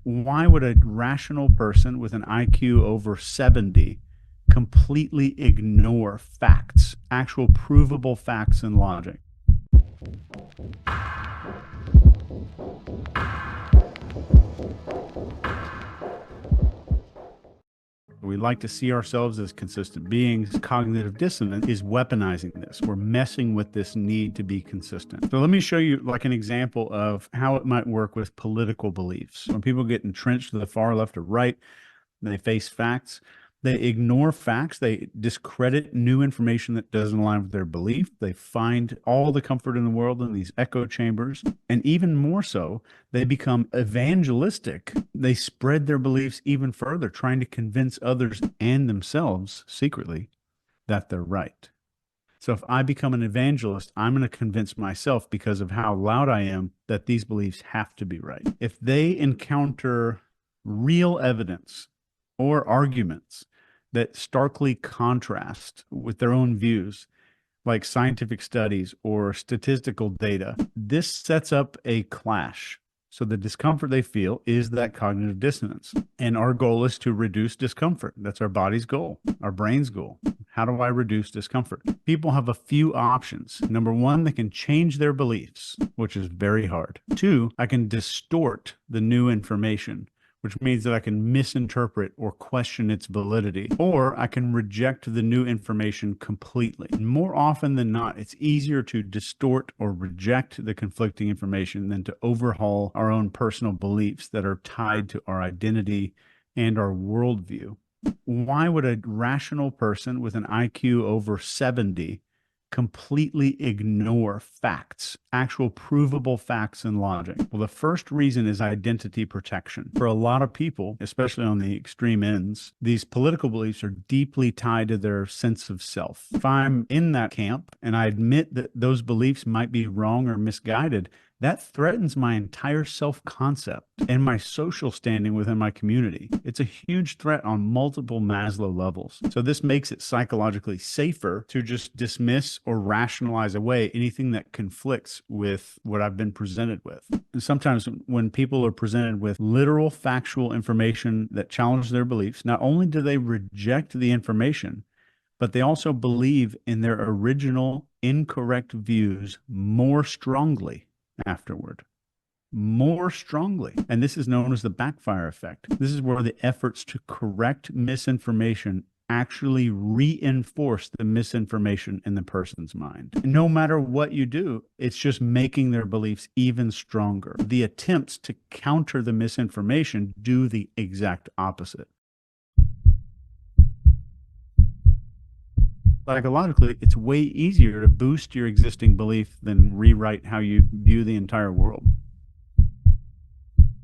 Why would a rational person with an IQ over 70 completely ignore facts, actual provable facts and logic? We like to see ourselves as consistent beings. Cognitive dissonance is weaponizing this. We're messing with this need to be consistent. So let me show you like an example of how it might work with political beliefs. When people get entrenched to the far left or right, they face facts. They ignore facts. They discredit new information that doesn't align with their belief. They find all the comfort in the world in these echo chambers. And even more so, they become evangelistic. They spread their beliefs even further, trying to convince others and themselves secretly that they're right. So if I become an evangelist, I'm going to convince myself because of how loud I am that these beliefs have to be right. If they encounter real evidence or arguments that starkly contrast with their own views, like scientific studies or statistical data, this sets up a clash. So the discomfort they feel is that cognitive dissonance. And our goal is to reduce discomfort. That's our body's goal, our brain's goal. How do I reduce discomfort? People have a few options. Number one, they can change their beliefs, which is very hard. Two, I can distort the new information, which means that I can misinterpret or question its validity, or I can reject the new information completely. And more often than not, it's easier to distort or reject the conflicting information than to overhaul our own personal beliefs that are tied to our identity and our worldview. Why would a rational person with an IQ over 70 completely ignore facts, actual provable facts and logic? Well, the first reason is identity protection. For a lot of people, especially on the extreme ends, these political beliefs are deeply tied to their sense of self. If I'm in that camp and I admit that those beliefs might be wrong or misguided, that threatens my entire self-concept and my social standing within my community. It's a huge threat on multiple Maslow levels. So this makes it psychologically safer to just dismiss or rationalize away anything that conflicts with what I've been presented with. And sometimes when people are presented with literal factual information that challenge their beliefs, not only do they reject the information, but they also believe in their original incorrect views more strongly afterward, more strongly. And this is known as the backfire effect. This is where the efforts to correct misinformation actually reinforce the misinformation in the person's mind. And no matter what you do, it's just making their beliefs even stronger. The attempts to counter the misinformation do the exact opposite. Psychologically, it's way easier to boost your existing belief than rewrite how you view the entire world.